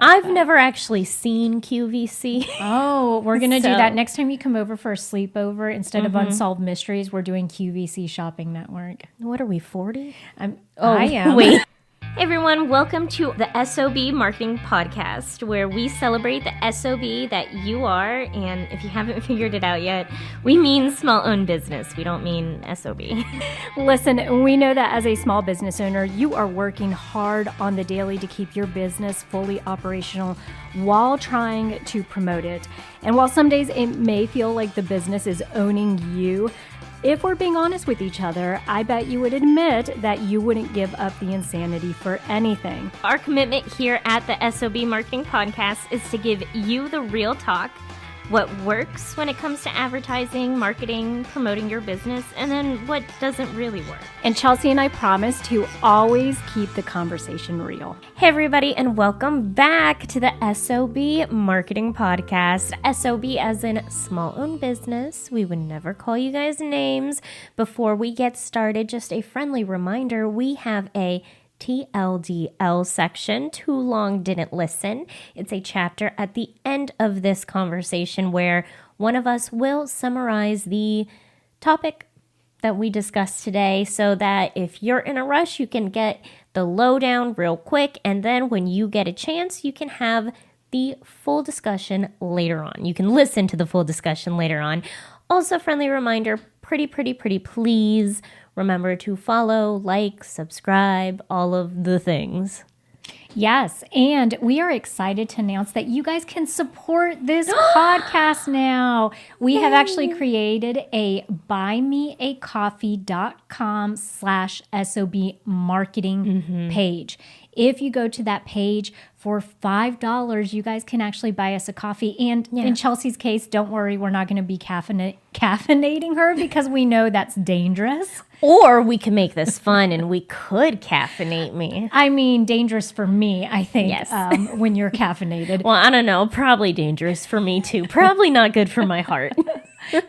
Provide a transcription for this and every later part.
I've never actually seen QVC. Oh, we're going to do that. Next time you come over for a sleepover, instead of Unsolved Mysteries, we're doing QVC Shopping Network. What are we, 40? I am. Wait. Hey everyone, welcome to the S.O.B Marketing Podcast, where we celebrate the S.O.B that you are, and if you haven't figured it out yet, we mean small-owned business. We don't mean S.O.B. Listen, we know that as a small business owner, you are working hard on the daily to keep your business fully operational while trying to promote it. And while some days it may feel like the business is owning you, if we're being honest with each other, I bet you would admit that you wouldn't give up the insanity for anything. Our commitment here at the S.O.B Marketing Podcast is to give you the real talk, what works when it comes to advertising, marketing, promoting your business, and then what doesn't really work. And Chelsea and I promise to always keep the conversation real. Hey everybody, and welcome back to the S.O.B Marketing Podcast. S.O.B as in small-owned business. We would never call you guys names. Before we get started, just a friendly reminder, we have a TLDL section, Too Long Didn't Listen. It's a chapter at the end of this conversation where one of us will summarize the topic that we discussed today so that if you're in a rush, you can get the lowdown real quick. And then when you get a chance, you can have the full discussion later on. You can listen to the full discussion later on. Also, friendly reminder, pretty please remember to follow, like, subscribe, all of the things. Yes, and we are excited to announce that you guys can support this podcast now. We have actually created a buymeacoffee.com/SOB marketing page. If you go to that page for $5, you guys can actually buy us a coffee. And in Chelsea's case, don't worry, we're not going to be caffeinating her because we know that's dangerous. Or we can make this fun and we could caffeinate me. I mean, dangerous for me, I think, yes. When you're caffeinated. Well, I don't know. Probably dangerous for me too. Probably not good for my heart.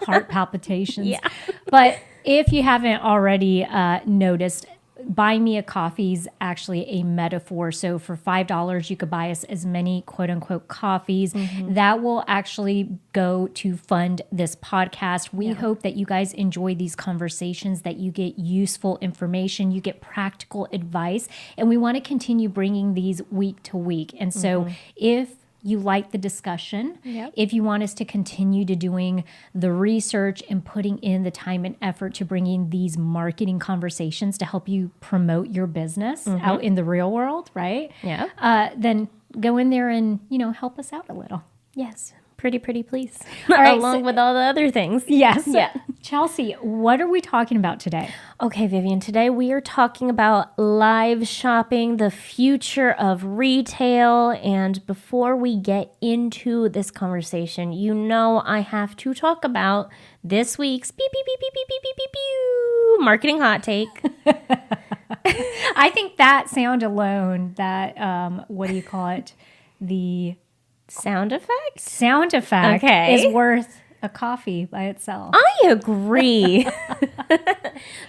Heart palpitations. Yeah. But if you haven't already noticed, Buy Me a Coffee is actually a metaphor. So for $5, you could buy us as many quote unquote coffees that will actually go to fund this podcast. We hope that you guys enjoy these conversations, that you get useful information, you get practical advice, and we want to continue bringing these week to week. And so if you like the discussion, if you want us to continue to doing the research and putting in the time and effort to bringing these marketing conversations to help you promote your business out in the real world, right? Yeah. Then go in there and, help us out a little. Yes. Pretty please. All right, Along with all the other things. Yes. Yeah. Chelsea, what are we talking about today? Okay, Vivian, today we are talking about live shopping, the future of retail. And before we get into this conversation, I have to talk about this week's marketing hot take. I think that sound alone, that, what do you call it? The sound effect? Sound effect is worth a coffee by itself. I agree.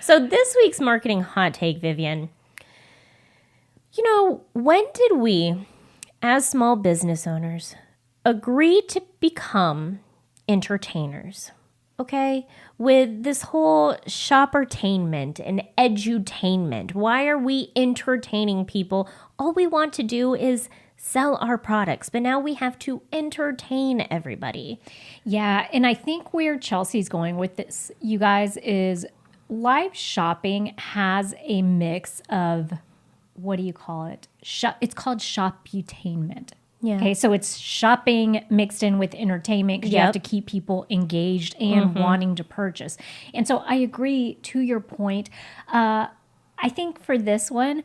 So this week's marketing hot take, Vivian, when did we, as small business owners, agree to become entertainers? Okay? With this whole shoppertainment and edutainment, why are we entertaining people? All we want to do is sell our products, but now we have to entertain everybody. Yeah, and I think where Chelsea's going with this, you guys, is live shopping has a mix of, what do you call it? It's called shoputainment. Yeah. Okay, so it's shopping mixed in with entertainment because you have to keep people engaged and wanting to purchase. And so I agree to your point. I think for this one,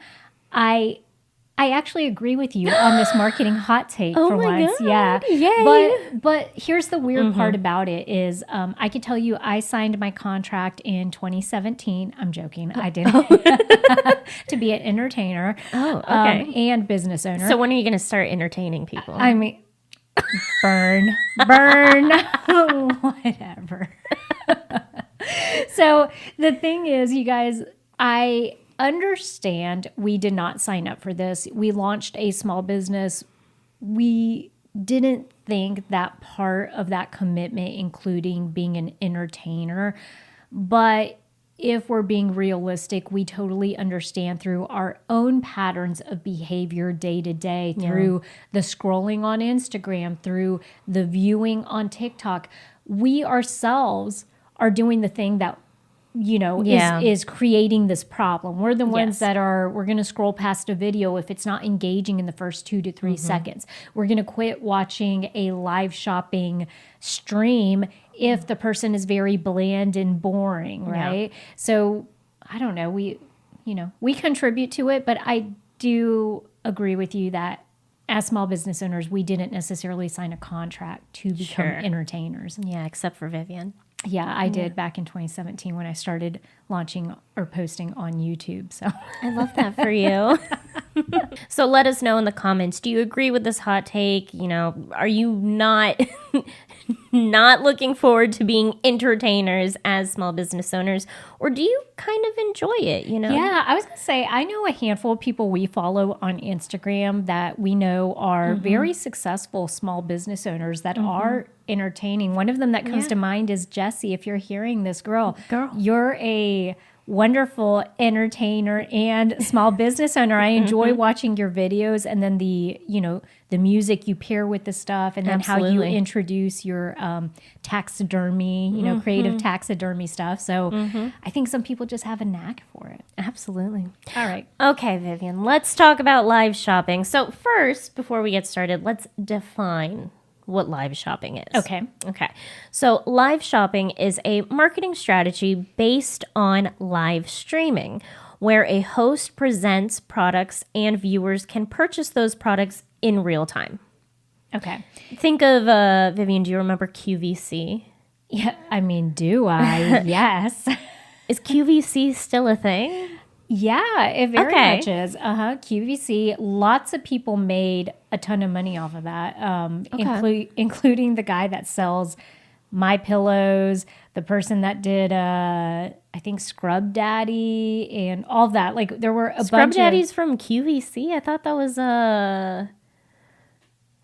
I actually agree with you on this marketing hot take for once. God. Yeah. Yay. But here's the weird part about it is I can tell you I signed my contract in 2017. I'm joking. I didn't. To be an entertainer. Oh, okay. And business owner. So when are you going to start entertaining people? I mean, burn, whatever. So the thing is, you guys, I understand we did not sign up for this. We launched a small business we didn't think that part of that commitment, including being an entertainer. But if we're being realistic, we totally understand through our own patterns of behavior day to day, through the scrolling on Instagram, through the viewing on TikTok, we ourselves are doing the thing that is creating this problem. We're the ones that we're going to scroll past a video if it's not engaging in the first 2 to 3 seconds. We're going to quit watching a live shopping stream if the person is very bland and boring, right? So I don't know. We contribute to it, but I do agree with you that as small business owners, we didn't necessarily sign a contract to become entertainers. Yeah, except for Vivian. Yeah, I did back in 2017 when I started launching or posting on YouTube. So I love that for you. So let us know in the comments. Do you agree with this hot take? Are you not looking forward to being entertainers as small business owners, or do you kind of enjoy it? Yeah, I was gonna say I know a handful of people we follow on Instagram that we know are very successful small business owners that are entertaining. One of them that comes to mind is Jessie. If you're hearing this, girl, you're a wonderful entertainer and small business owner. I enjoy watching your videos, and then the music you pair with the stuff, and then how you introduce your taxidermy, creative taxidermy stuff. So I think some people just have a knack for it. Absolutely. All right. Okay, Vivian, let's talk about live shopping. So first, before we get started, let's define what live shopping is. Okay. So live shopping is a marketing strategy based on live streaming, where a host presents products and viewers can purchase those products in real time. Okay. Think of, Vivian, do you remember QVC? Yeah, I mean, do I? Yes. Is QVC still a thing? Yeah, it very much is. QVC, lots of people made a ton of money off of that, including the guy that sells My Pillows, the person that did, I think, Scrub Daddy, and all that. Like, there were a Scrub bunch Daddy's from QVC? I thought that was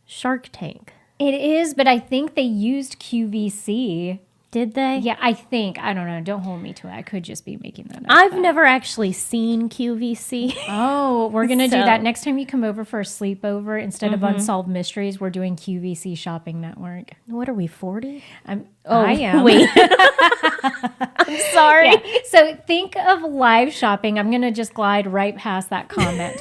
Shark Tank. It is, but I think they used QVC. Did they? Yeah, I think. I don't know. Don't hold me to it. I could just be making that up. I've never actually seen QVC. Oh, we're going to do that. Next time you come over for a sleepover, instead of Unsolved Mysteries, we're doing QVC Shopping Network. What are we, 40? I am. Wait. I'm sorry. Yeah. So think of live shopping. I'm going to just glide right past that comment.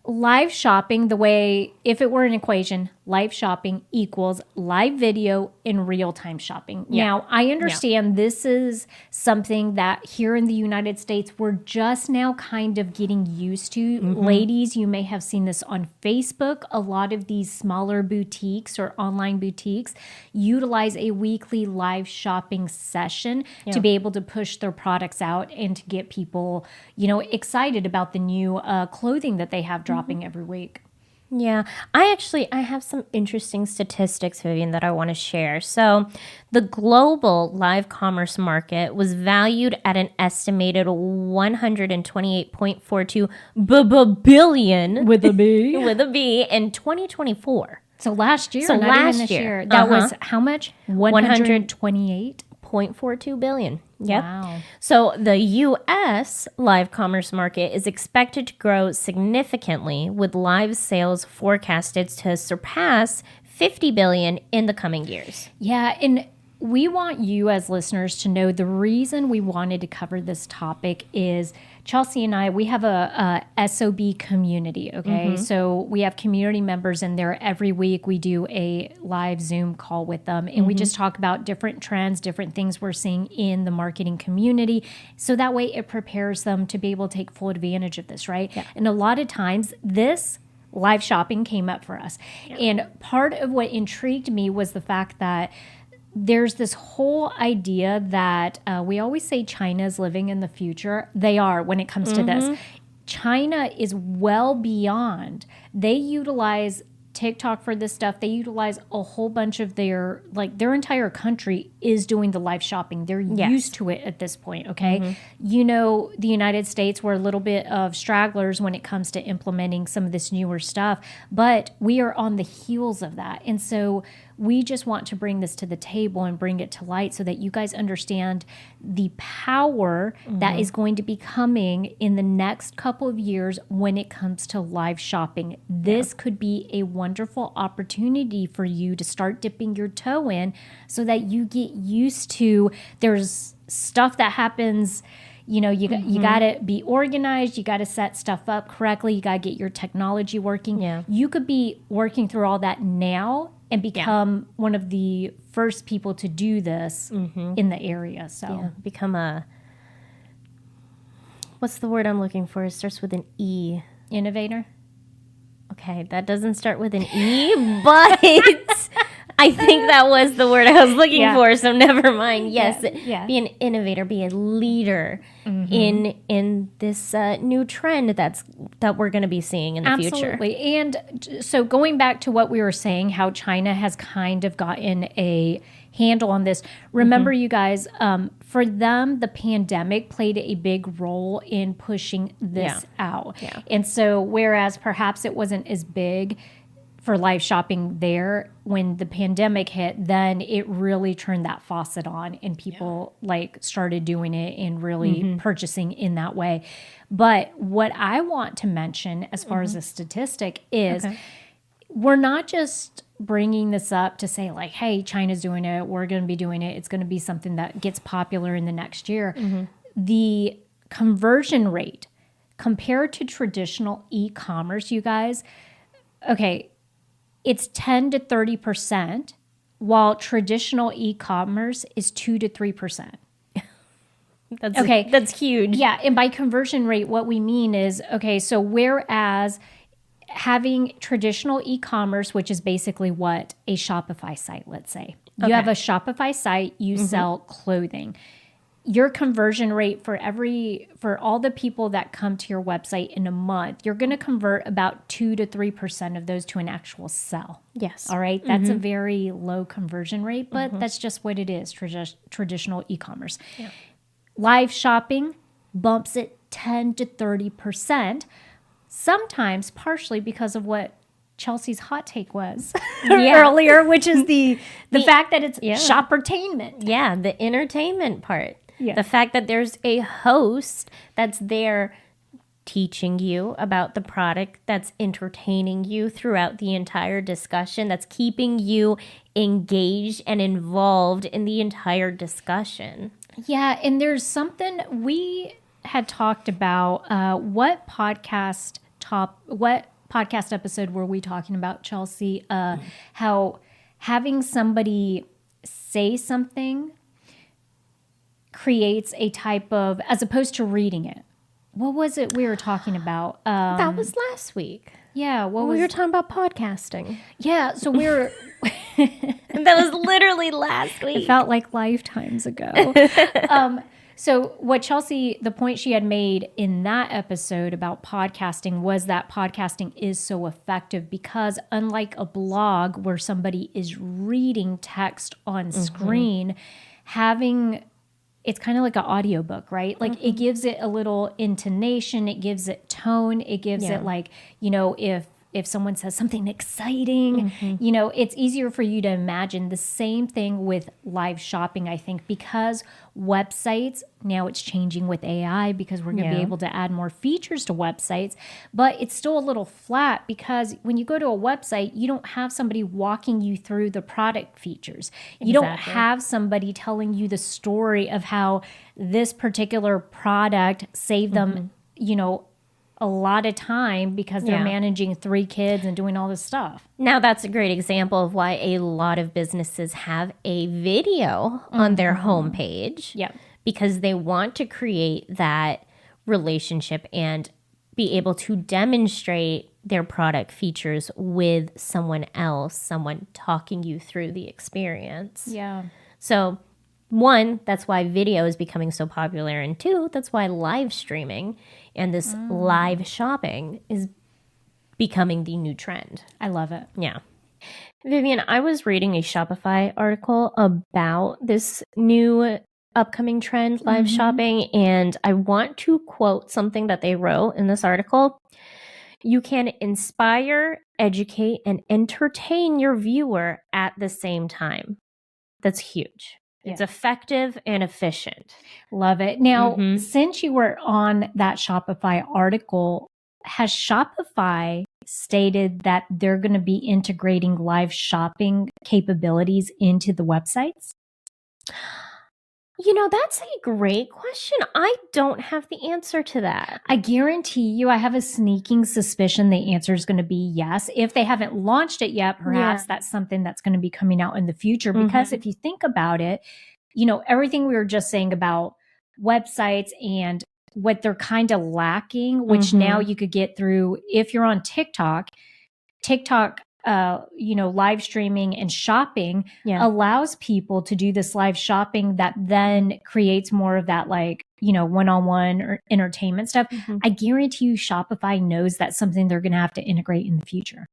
Live shopping, the way, if it were an equation, live shopping equals live video in real-time shopping. Yeah. Now, I understand this is something that here in the United States, we're just now kind of getting used to. Ladies, you may have seen this on Facebook. A lot of these smaller boutiques or online boutiques utilize a weekly live shopping session to be able to push their products out and to get people, excited about the new clothing that they have dropping every week. Yeah, I have some interesting statistics, Vivian, that I want to share. So the global live commerce market was valued at an estimated 128.42 billion With a B. with a B in 2024. So last year, So not last even this year. year. That was how much? 128? 0.42 billion. Yep. Wow. So the U.S. live commerce market is expected to grow significantly, with live sales forecasted to surpass 50 billion in the coming years. Yeah, and we want you as listeners to know the reason we wanted to cover this topic is Chelsea and I, we have a S.O.B community, okay? So we have community members in there. Every week we do a live Zoom call with them, and we just talk about different trends, different things we're seeing in the marketing community. So that way it prepares them to be able to take full advantage of this, right? Yeah. And a lot of times this live shopping came up for us. Yeah. And part of what intrigued me was the fact that there's this whole idea that we always say China is living in the future. They are when it comes to this. China is well beyond. They utilize TikTok for this stuff. They utilize a whole bunch of their entire country is doing the live shopping. They're Yes. used to it at this point, okay? You know, the United States, we're a little bit of stragglers when it comes to implementing some of this newer stuff, but we are on the heels of that. And so we just want to bring this to the table and bring it to light so that you guys understand the power that is going to be coming in the next couple of years when it comes to live shopping. This could be a wonderful opportunity for you to start dipping your toe in so that you get used to, there's stuff that happens. You know, you got to be organized. You got to set stuff up correctly. You got to get your technology working. Yeah. You could be working through all that now and become one of the first people to do this in the area. So become what's the word I'm looking for? It starts with an E. Innovator. Okay, that doesn't start with an E, but I think that was the word I was looking for, so never mind. Yes, be an innovator, be a leader in this new trend that we're going to be seeing in the future. Absolutely. And so going back to what we were saying, how China has kind of gotten a handle on this. Remember, you guys, for them, the pandemic played a big role in pushing this out. Yeah. And so whereas perhaps it wasn't as big for live shopping there, when the pandemic hit, then it really turned that faucet on and people like started doing it and really purchasing in that way. But what I want to mention as far as a statistic is we're not just bringing this up to say like, hey, China's doing it, we're going to be doing it, it's going to be something that gets popular in the next year. The conversion rate compared to traditional e-commerce, you guys, it's 10 to 30%, while traditional e-commerce is 2 to 3%. That's huge. Yeah, and by conversion rate, what we mean is, so whereas having traditional e-commerce, which is basically what a Shopify site, let's say. You have a Shopify site, you sell clothing. Your conversion rate for all the people that come to your website in a month, you're going to convert about 2 to 3% of those to an actual sell. Yes. All right. That's a very low conversion rate, but that's just what it is, traditional e-commerce. Yeah. Live shopping bumps it 10 to 30%, sometimes partially because of what Chelsea's hot take was earlier, which is the fact that it's shoppertainment. Yeah, the entertainment part. Yeah. The fact that there's a host that's there teaching you about the product, that's entertaining you throughout the entire discussion, that's keeping you engaged and involved in the entire discussion. Yeah, and there's something we had talked about. What podcast episode were we talking about, Chelsea? How having somebody say something creates a type of, as opposed to reading it. What was it we were talking about? That was last week. Yeah. We were talking about podcasting. Yeah. So we were. That was literally last week. It felt like lifetimes ago. So what Chelsea, the point she had made in that episode about podcasting was that podcasting is so effective because unlike a blog where somebody is reading text on screen, it's kind of like an audiobook, right? Like it gives it a little intonation, it gives it tone, it gives it like, if someone says something exciting, it's easier for you to imagine. The same thing with live shopping, I think, because websites, now it's changing with AI because we're going to be able to add more features to websites, but it's still a little flat because when you go to a website, you don't have somebody walking you through the product features. You don't have somebody telling you the story of how this particular product saved them, a lot of time because they're managing 3 kids and doing all this stuff. Now that's a great example of why a lot of businesses have a video on their homepage. Yep. Because they want to create that relationship and be able to demonstrate their product features with someone else, someone talking you through the experience. Yeah. So 1, that's why video is becoming so popular. And 2, that's why live streaming and this live shopping is becoming the new trend. I love it. Yeah. Vivian, I was reading a Shopify article about this new upcoming trend, live shopping, and I want to quote something that they wrote in this article. You can inspire, educate, and entertain your viewer at the same time. That's huge. It's effective and efficient. Love it. Now, since you were on that Shopify article, has Shopify stated that they're going to be integrating live shopping capabilities into the websites? You know, that's a great question. I don't have the answer to that. I guarantee you, I have a sneaking suspicion the answer is going to be yes. If they haven't launched it yet, perhaps that's something that's going to be coming out in the future. Because if you think about it, you know, everything we were just saying about websites and what they're kind of lacking, which now you could get through if you're on TikTok, you know, live streaming and shopping allows people to do this live shopping that then creates more of that, like, you know, one-on-one or entertainment stuff. I guarantee you Shopify knows that's something they're going to have to integrate in the future.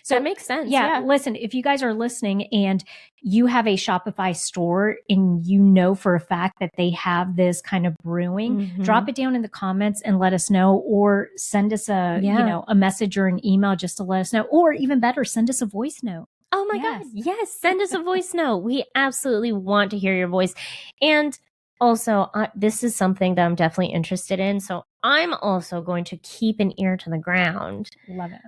So that makes sense. Yeah. Listen, if you guys are listening and you have a Shopify store and you know for a fact that they have this kind of brewing, drop it down in the comments and let us know, or send us a, you know, a message or an email just to let us know, or even better, send us a voice note. Oh my God. Yes. Send us a voice note. We absolutely want to hear your voice. And also, this is something that I'm definitely interested in. So I'm also going to keep an ear to the ground. Love it.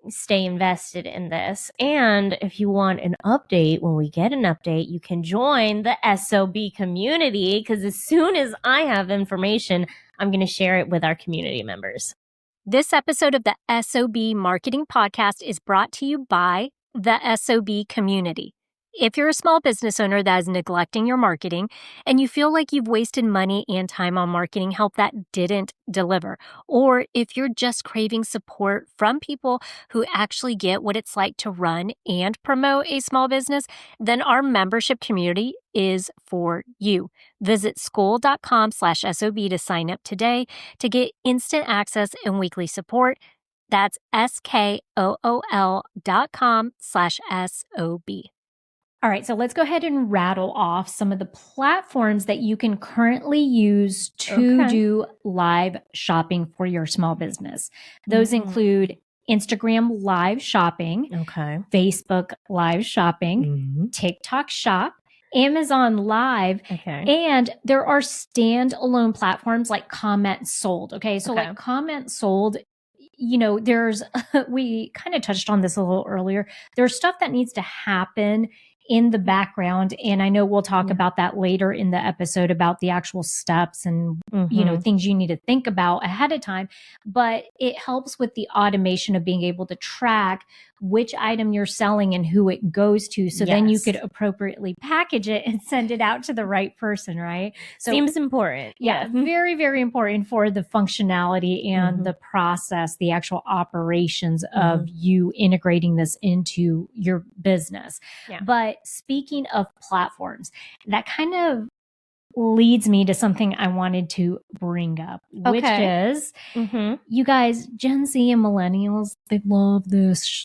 Stay invested in this. And if you want an update, when we get an update, you can join the S.O.B community, because as soon as I have information, I'm going to share it with our community members. This episode of the S.O.B Marketing Podcast is brought to you by the S.O.B community. If you're a small business owner that is neglecting your marketing and you feel like you've wasted money and time on marketing help that didn't deliver, or if you're just craving support from people who actually get what it's like to run and promote a small business, then our membership community is for you. Visit school.com/SOB to sign up today to get instant access and weekly support. That's SKOOL.com/SOB. All right, so let's go ahead and rattle off some of the platforms that you can currently use to do live shopping for your small business. Those include Instagram live shopping, Facebook live shopping, TikTok shop, Amazon Live, and there are standalone platforms like Comment Sold. Okay, so like Comment Sold, you know, there's, we kind of touched on this a little earlier. There's stuff that needs to happen in the background. And I know we'll talk about that later in the episode about the actual steps and, you know, things you need to think about ahead of time. But it helps with the automation of being able to track which item you're selling and who it goes to. So then you could appropriately package it and send it out to the right person, right? So seems important. Yeah, very, very important for the functionality and the process, the actual operations of you integrating this into your business. But speaking of platforms, that kind of leads me to something I wanted to bring up, which is you guys, Gen Z and Millennials, they love this.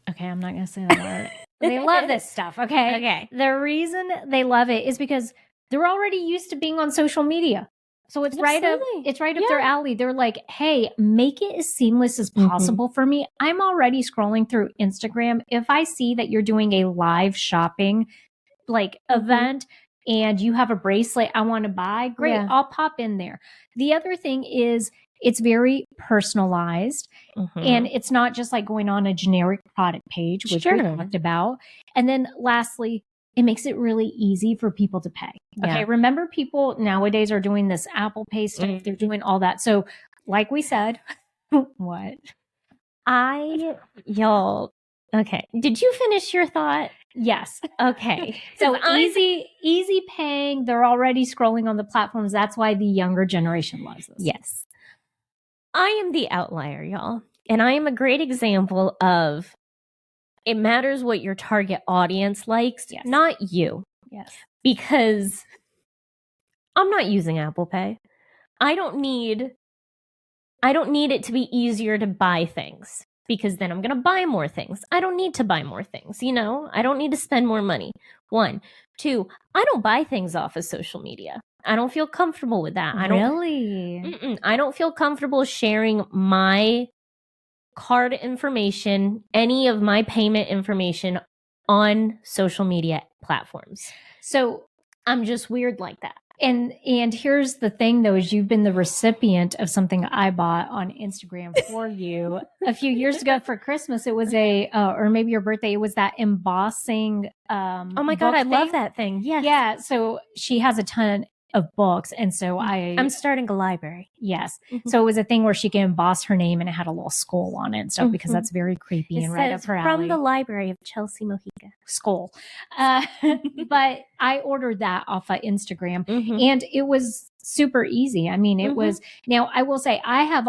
Okay, I'm not going to say that word. They love this stuff, okay? The reason they love it is because they're already used to being on social media. So it's right up their alley. They're like, hey, make it as seamless as possible for me. I'm already scrolling through Instagram. If I see that you're doing a live shopping like event and you have a bracelet I want to buy, great, I'll pop in there. The other thing is it's very personalized and it's not just like going on a generic product page, which we talked about. And then lastly, it makes it really easy for people to pay. Okay. Remember, people nowadays are doing this Apple Pay stuff. They're doing all that. So like we said, what? Y'all, okay. Did you finish your thought? Yes. Okay. So easy paying. They're already scrolling on the platforms. That's why the younger generation loves this. Yes. I am the outlier, y'all. And I am a great example of it matters what your target audience likes, not you. Yes. Because I'm not using Apple Pay. I don't need it to be easier to buy things. because then I'm going to buy more things. I don't need to buy more things, you know? I don't need to spend more money. 1. 2, I don't buy things off of social media. I don't feel comfortable with that. I don't feel comfortable sharing my card information, any of my payment information on social media platforms. So I'm just weird like that. And here's the thing though, is you've been the recipient of something I bought on Instagram for you a few years ago for Christmas. It was or maybe your birthday. It was that embossing. Oh my God, I love that thing. Yes. Yeah. So she has a ton of books. And so I'm starting a library. Yes. So it was a thing where she can emboss her name and it had a little skull on it and stuff because that's very creepy and right up her alley. From the library of Chelsea Mojica. Skull. But I ordered that off of Instagram and it was super easy. I mean, it was, now I will say I have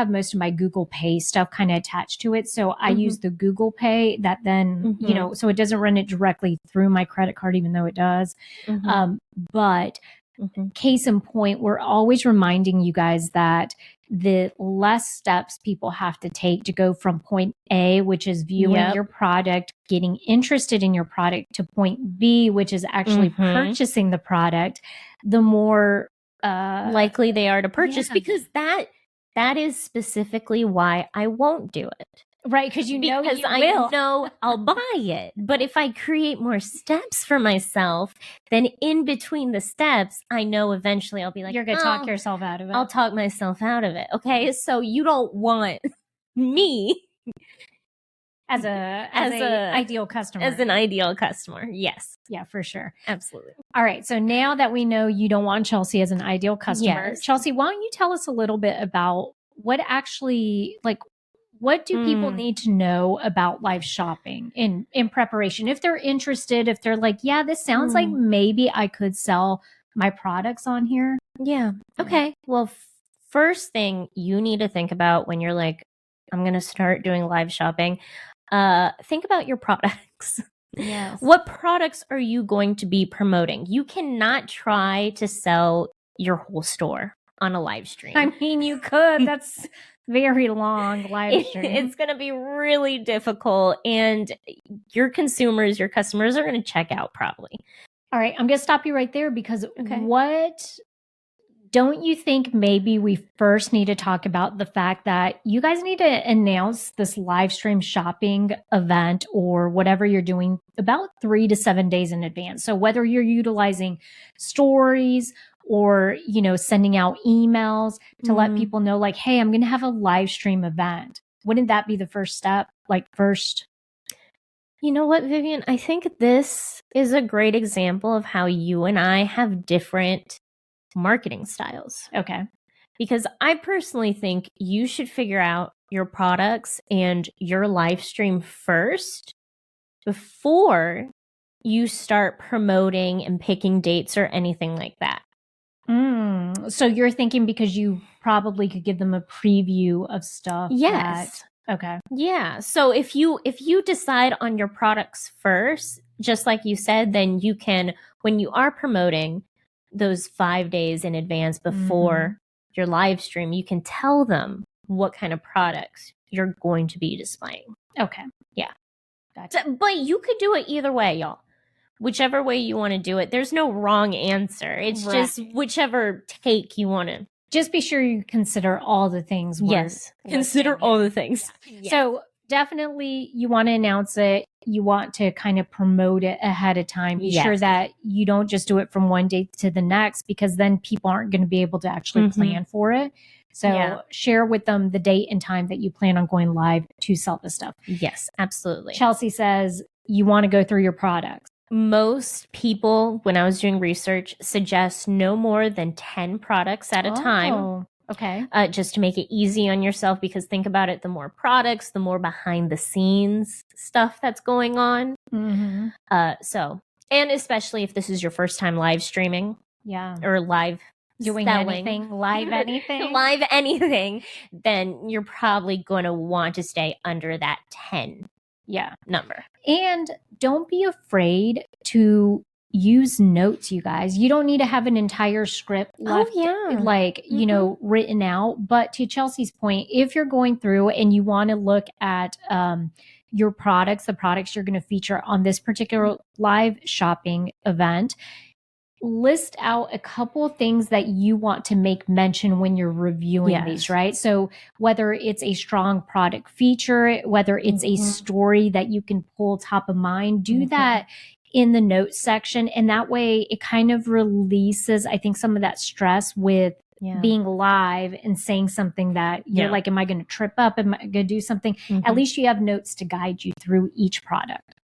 most of my Google Pay stuff kind of attached to it. So I use the Google Pay that then, you know, so it doesn't run it directly through my credit card, even though it does. But case in point, we're always reminding you guys that the less steps people have to take to go from point A, which is viewing your product, getting interested in your product, to point B, which is actually purchasing the product, the more likely they are to purchase, because that is specifically why I won't do it. Right, because I know I'll buy it. But if I create more steps for myself, then in between the steps, I know eventually I'll be like, you're going to talk yourself out of it. I'll talk myself out of it. Okay, so you don't want me as an ideal customer. As an ideal customer, yes. Yeah, for sure. Absolutely. All right, so now that we know you don't want Chelsea as an ideal customer, Chelsea, why don't you tell us a little bit about what actually, what do people need to know about live shopping in preparation? If they're interested, if they're like, yeah, this sounds like maybe I could sell my products on here. Yeah. Okay. Well, first thing you need to think about when you're like, I'm going to start doing live shopping, think about your products. Yes. What products are you going to be promoting? You cannot try to sell your whole store on a live stream. I mean, you could. That's very long live stream. It's going to be really difficult, and your consumers, your customers are going to check out probably. All right, I'm going to stop you right there because what don't you think maybe we first need to talk about the fact that you guys need to announce this live stream shopping event or whatever you're doing about 3 to 7 days in advance. So whether you're utilizing stories or, sending out emails to let people know like, hey, I'm going to have a live stream event. Wouldn't that be the first step? You know what, Vivian? I think this is a great example of how you and I have different marketing styles. Okay. Because I personally think you should figure out your products and your live stream first before you start promoting and picking dates or anything like that. So you're thinking because you probably could give them a preview of stuff. Yes. Okay. Yeah. So if you decide on your products first, just like you said, then you can, when you are promoting those 5 days in advance before your live stream, you can tell them what kind of products you're going to be displaying. Okay. Yeah. Gotcha. But you could do it either way, y'all. Whichever way you want to do it. There's no wrong answer. It's just whichever take you want to. Just be sure you consider all the things. Yes. Consider all the things. Yeah. Yes. So definitely you want to announce it. You want to kind of promote it ahead of time. Be sure that you don't just do it from one day to the next, because then people aren't going to be able to actually plan for it. So share with them the date and time that you plan on going live to sell this stuff. Yes, absolutely. Chelsea says you want to go through your products. Most people, when I was doing research, suggest no more than 10 products at a time. Okay. Just to make it easy on yourself, because think about it, the more products, the more behind the scenes stuff that's going on. And especially if this is your first time live streaming. Yeah. Or live doing selling. anything, live anything. Live anything, then you're probably going to want to stay under that 10 number. And don't be afraid to use notes, you guys. You don't need to have an entire script left, written out. But to Chelsea's point, if you're going through and you want to look at your products, the products you're going to feature on this particular live shopping event, list out a couple of things that you want to make mention when you're reviewing these, right? So whether it's a strong product feature, whether it's a story that you can pull top of mind, do that in the notes section. And that way it kind of releases, I think, some of that stress with being live and saying something that you're like, am I going to trip up? Am I going to do something? At least you have notes to guide you through each product.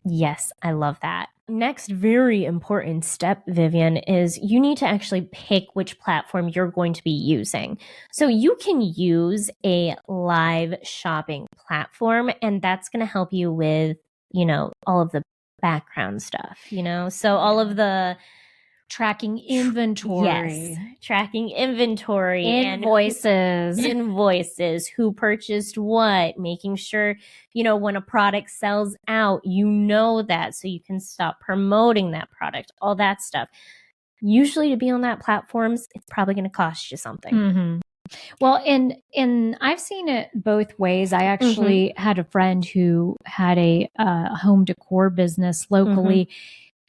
Yes, I love that. Next very important step, Vivian, is you need to actually pick which platform you're going to be using. So you can use a live shopping platform, and that's going to help you with, all of the background stuff, so all of the tracking inventory. Yes, tracking inventory. Invoices, who purchased what, making sure, when a product sells out, that so you can stop promoting that product, all that stuff. Usually to be on that platforms, it's probably going to cost you something. Well, and I've seen it both ways. I actually had a friend who had a home decor business locally.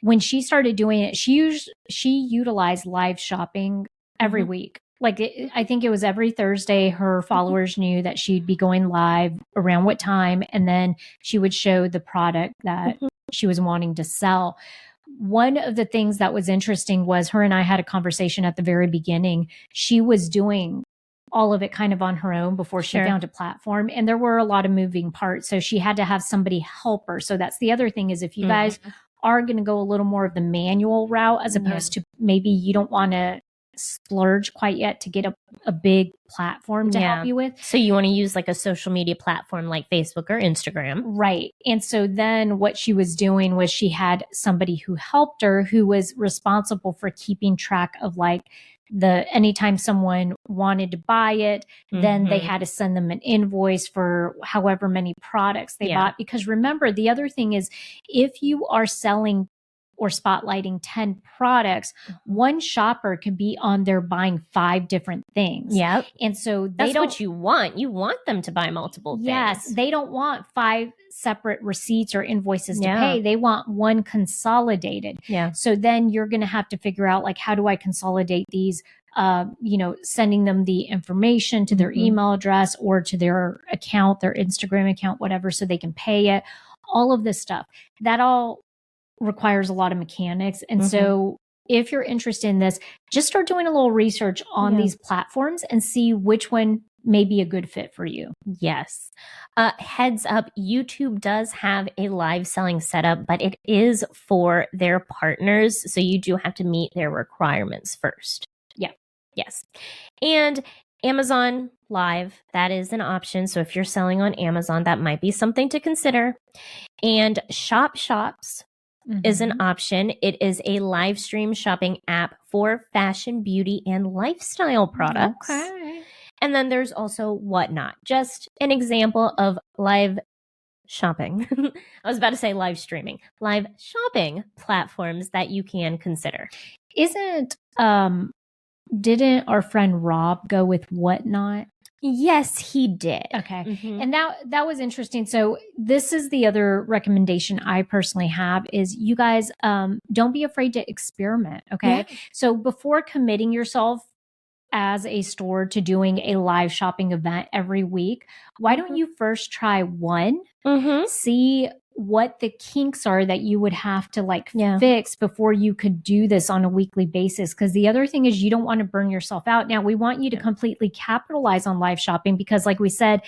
When she started doing it, she utilized live shopping every week. I think it was every Thursday, her followers knew that she'd be going live around what time, and then she would show the product that she was wanting to sell. One of the things that was interesting was her and I had a conversation at the very beginning. She was doing all of it kind of on her own before she found a platform. And there were a lot of moving parts. So she had to have somebody help her. So that's the other thing, is if you guys are going to go a little more of the manual route, as opposed to maybe you don't want to splurge quite yet to get a big platform to help you with. So you want to use like a social media platform like Facebook or Instagram. Right. And so then what she was doing was she had somebody who helped her, who was responsible for keeping track of anytime someone wanted to buy it, then they had to send them an invoice for however many products they bought. Because remember, the other thing is, if you are selling or spotlighting 10 products, one shopper could be on there buying 5 different things. Yep. And so that's what you want. You want them to buy multiple things. Yes. They don't want 5 separate receipts or invoices to pay. They want one consolidated. Yeah. So then you're going to have to figure out, how do I consolidate these? Sending them the information to their email address or to their account, their Instagram account, whatever, so they can pay it. All of this stuff. That all requires a lot of mechanics. And so if you're interested in this, just start doing a little research on these platforms and see which one may be a good fit for you. Yes. Heads up, YouTube does have a live selling setup, but it is for their partners. So you do have to meet their requirements first. Yeah. Yes. And Amazon Live, that is an option. So if you're selling on Amazon, that might be something to consider. And Shops is an option. It is a live stream shopping app for fashion, beauty, and lifestyle products. Okay. And then there's also Whatnot, just an example of live shopping. I was about to say live streaming, live shopping platforms that you can consider. Didn't our friend Rob go with Whatnot? Yes, he did. Okay. And that was interesting. So this is the other recommendation I personally have, is you guys, don't be afraid to experiment. Okay. Yeah. So before committing yourself as a store to doing a live shopping event every week, why don't you first try one, see what the kinks are that you would have to fix before you could do this on a weekly basis. Because the other thing is, you don't want to burn yourself out. Now, we want you to completely capitalize on live shopping, because like we said,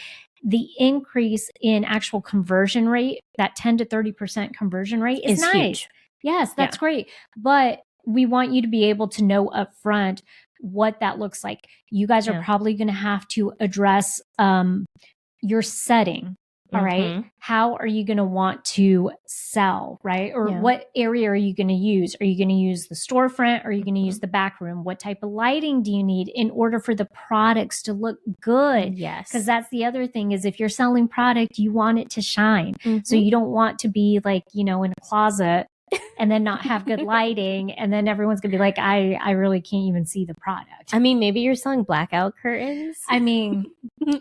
the increase in actual conversion rate, that 10 to 30% conversion rate is nice. Huge. Yes, that's great. But we want you to be able to know upfront what that looks like. You guys are probably going to have to address your setting. All right. How are you going to want to sell, right? Or what area are you going to use? Are you going to use the storefront? Are you going to use the back room? What type of lighting do you need in order for the products to look good? Yes. Because that's the other thing, is if you're selling product, you want it to shine. So you don't want to be in a closet and then not have good lighting. And then everyone's going to be like, I really can't even see the product. I mean, maybe you're selling blackout curtains. I mean,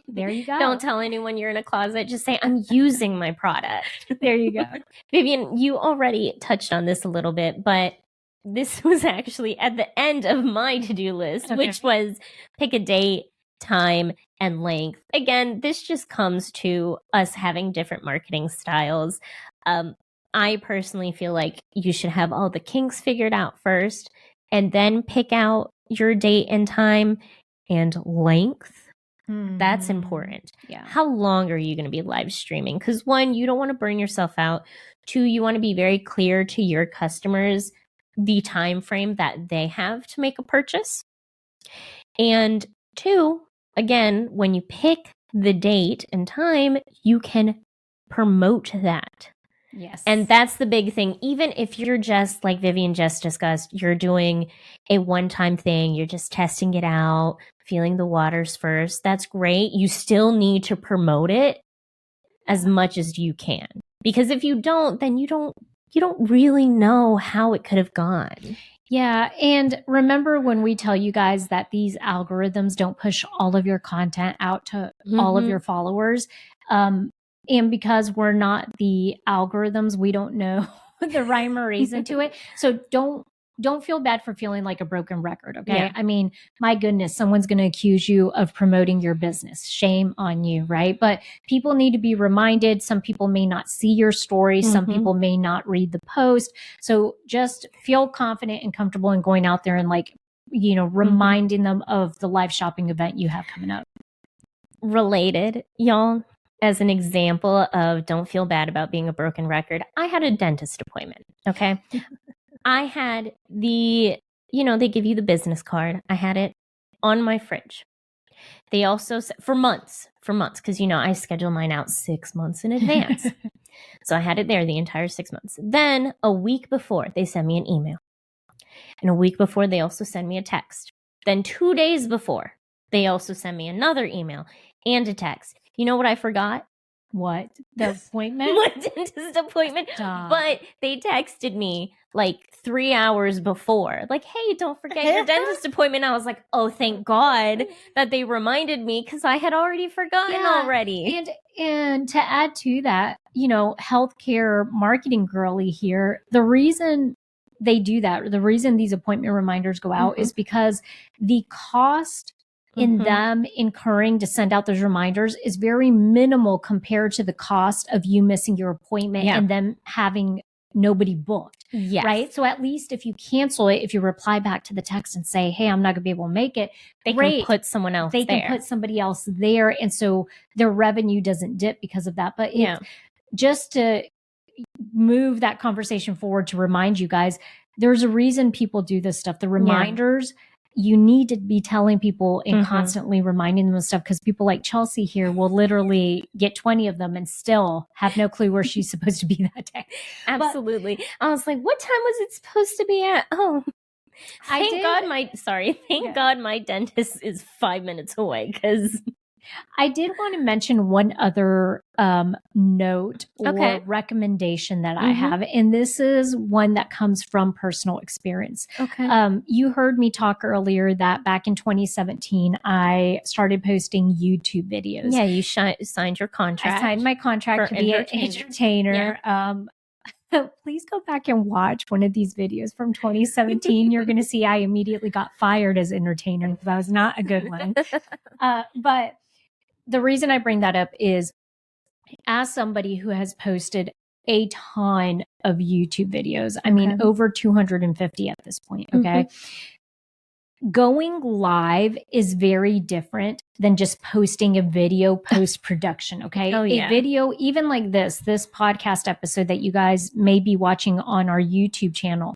there you go. Don't tell anyone you're in a closet. Just say, I'm using my product. There you go. Vivian, you already touched on this a little bit, but this was actually at the end of my to-do list, which was pick a date, time, and length. Again, this just comes to us having different marketing styles. I personally feel like you should have all the kinks figured out first and then pick out your date and time and length. That's important. Yeah. How long are you going to be live streaming? Because 1, you don't want to burn yourself out. 2, you want to be very clear to your customers the time frame that they have to make a purchase. And 2, again, when you pick the date and time, you can promote that. Yes. And that's the big thing. Even if you're just, like Vivian just discussed, you're doing a one-time thing, you're just testing it out, feeling the waters first, that's great. You still need to promote it as much as you can. Because if you don't, then you don't really know how it could have gone. Yeah. And remember when we tell you guys that these algorithms don't push all of your content out to all of your followers. And because we're not the algorithms, we don't know the rhyme or reason to it. So don't feel bad for feeling like a broken record. Okay. Yeah. I mean, my goodness, someone's going to accuse you of promoting your business. Shame on you. Right. But people need to be reminded. Some people may not see your story. Some people may not read the post. So just feel confident and comfortable in going out there and reminding them of the live shopping event you have coming up. Related, y'all, as an example of don't feel bad about being a broken record, I had a dentist appointment. Okay. I had they give you the business card. I had it on my fridge. They also, for months, because, I schedule mine out 6 months in advance. So I had it there the entire 6 months. Then a week before, they sent me an email. And a week before, they also sent me a text. Then 2 days before, they also sent me another email and a text. You know what I forgot? What? The appointment? My dentist appointment. Stop. But they texted me like 3 hours before. Like, hey, don't forget your dentist appointment. I was like, oh, thank God that they reminded me because I had already forgotten already. And to add to that, healthcare marketing girly here, the reason they do that, the reason these appointment reminders go out is because the cost in them incurring to send out those reminders is very minimal compared to the cost of you missing your appointment and them having nobody booked. Yes. Right. So at least if you cancel it, if you reply back to the text and say, hey, I'm not going to be able to make it, they can put someone else there. They can put somebody else there. And so their revenue doesn't dip because of that. But just to move that conversation forward to remind you guys, there's a reason people do this stuff. The reminders, you need to be telling people and constantly reminding them of stuff, because people like Chelsea here will literally get 20 of them and still have no clue where she's supposed to be that day. Absolutely. I was like, what time was it supposed to be at? Oh, thank God my dentist is 5 minutes away, because I did want to mention one other note or recommendation that I have. And this is one that comes from personal experience. Okay. You heard me talk earlier that back in 2017, I started posting YouTube videos. Yeah, you signed your contract. I signed my contract to be an entertainer. Yeah. Please go back and watch one of these videos from 2017. You're going to see I immediately got fired as entertainer because I was not a good one. But the reason I bring that up is, as somebody who has posted a ton of YouTube videos, I mean, over 250 at this point. Okay. Going live is very different than just posting a video post-production. Okay. A video, even like this podcast episode that you guys may be watching on our YouTube channel.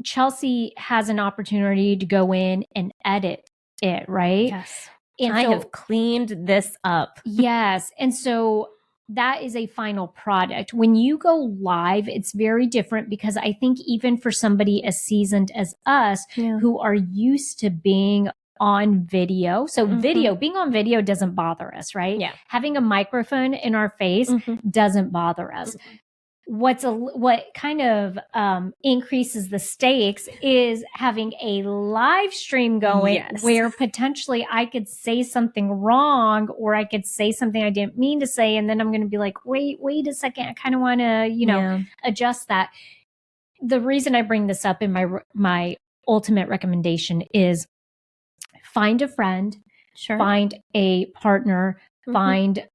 Chelsea has an opportunity to go in and edit it, right? Yes. And I have cleaned this up. Yes. And so that is a final product. When you go live, it's very different, because I think even for somebody as seasoned as us who are used to being on video. So being on video doesn't bother us, right? Yeah. Having a microphone in our face doesn't bother us. what kind of increases the stakes is having a live stream going where potentially I could say something wrong, or I could say something I didn't mean to say. And then I'm going to be like, wait a second. I kind of want to, adjust that. The reason I bring this up in my ultimate recommendation is find a friend, find a partner, find,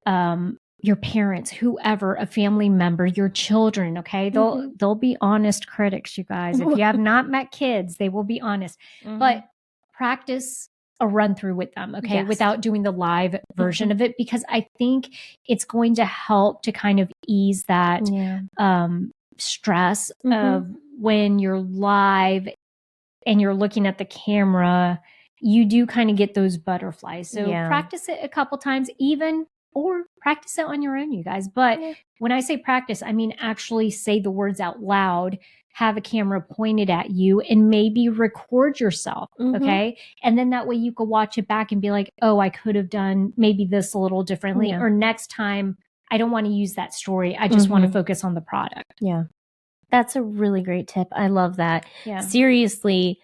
your parents, whoever, a family member, your children. Okay. They'll be honest critics, you guys. If you have not met kids, they will be honest, but practice a run through with them. Okay. Without doing the live version of it, because I think it's going to help to kind of ease that, stress of when you're live and you're looking at the camera, you do kind of get those butterflies. So practice it a couple times, or practice it on your own, you guys. But when I say practice, I mean actually say the words out loud, have a camera pointed at you, and maybe record yourself. Okay. And then that way you could watch it back and be like, oh, I could have done maybe this a little differently. Or next time, I don't want to use that story. I just want to focus on the product. Yeah. That's a really great tip. I love that. Yeah. Seriously,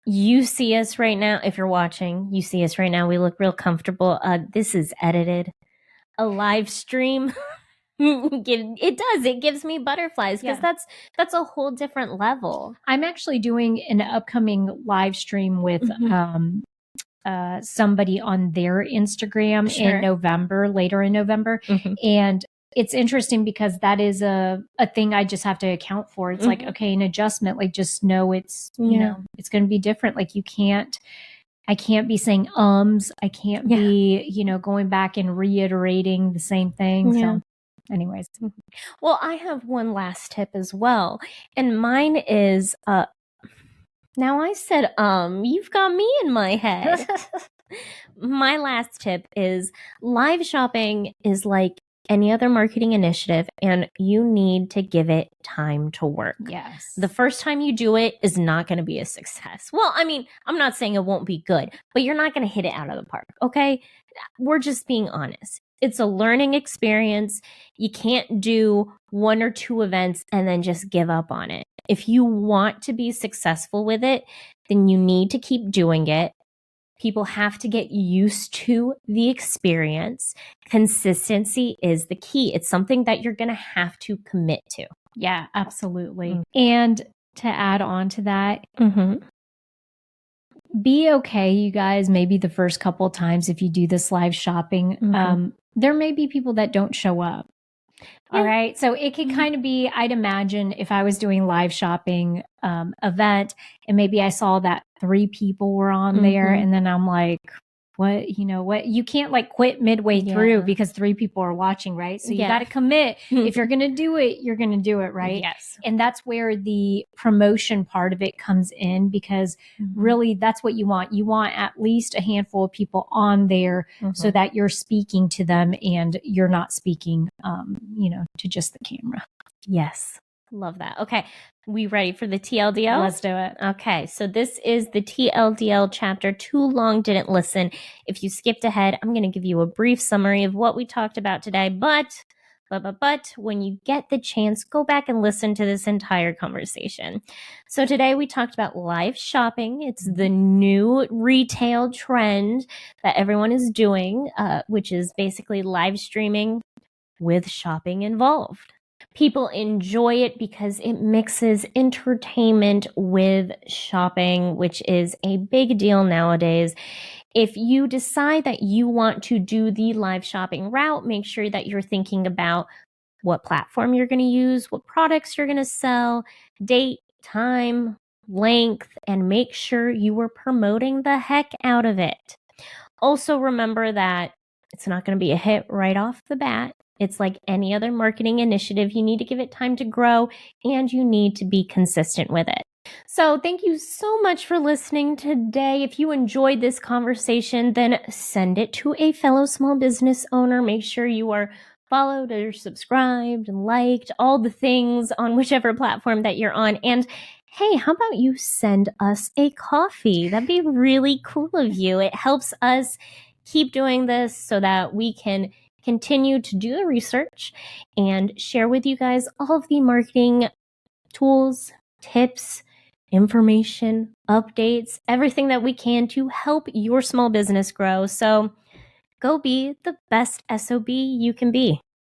you see us right now. If you're watching, you see us right now. We look real comfortable. This is edited. A live stream. It does. It gives me butterflies because that's a whole different level. I'm actually doing an upcoming live stream with somebody on their Instagram in November, later in November. And it's interesting because that is a thing I just have to account for. It's like, okay, an adjustment, like just know it's, you know, it's going to be different. Like I can't be saying I can't be, going back and reiterating the same thing. So anyways. Well, I have one last tip as well. And mine is, now I said, you've got me in my head. My last tip is live shopping is like any other marketing initiative, and you need to give it time to work. Yes. The first time you do it is not going to be a success. Well, I mean, I'm not saying it won't be good, but you're not going to hit it out of the park. Okay. We're just being honest. It's a learning experience. You can't do 1 or 2 events and then just give up on it. If you want to be successful with it, then you need to keep doing it. People have to get used to the experience. Consistency is the key. It's something that you're going to have to commit to. Yeah, absolutely. And to add on to that, be okay, you guys, maybe the first couple of times if you do this live shopping, there may be people that don't show up. All right. So it could kind of be, I'd imagine if I was doing live shopping event and maybe I saw that 3 people were on there, and then I'm like, what, you can't like quit midway through because 3 people are watching, right? So you got to commit. If you're going to do it, you're going to do it, right? Yes. And that's where the promotion part of it comes in, because really that's what you want. You want at least a handful of people on there so that you're speaking to them and you're not speaking, to just the camera. Yes. Love that. Okay. We ready for the TLDL? Let's do it. Okay. So this is the TLDL chapter. Too long, didn't listen. If you skipped ahead, I'm going to give you a brief summary of what we talked about today. But when you get the chance, go back and listen to this entire conversation. So today we talked about live shopping. It's the new retail trend that everyone is doing, which is basically live streaming with shopping involved. People enjoy it because it mixes entertainment with shopping, which is a big deal nowadays. If you decide that you want to do the live shopping route, make sure that you're thinking about what platform you're going to use, what products you're going to sell, date, time, length, and make sure you are promoting the heck out of it. Also remember that it's not going to be a hit right off the bat. It's like any other marketing initiative. You need to give it time to grow and you need to be consistent with it. So thank you so much for listening today. If you enjoyed this conversation, then send it to a fellow small business owner. Make sure you are followed or subscribed and liked, all the things on whichever platform that you're on. And hey, how about you send us a coffee? That'd be really cool of you. It helps us keep doing this so that we can continue to do the research and share with you guys all of the marketing tools, tips, information, updates, everything that we can to help your small business grow. So go be the best SOB you can be.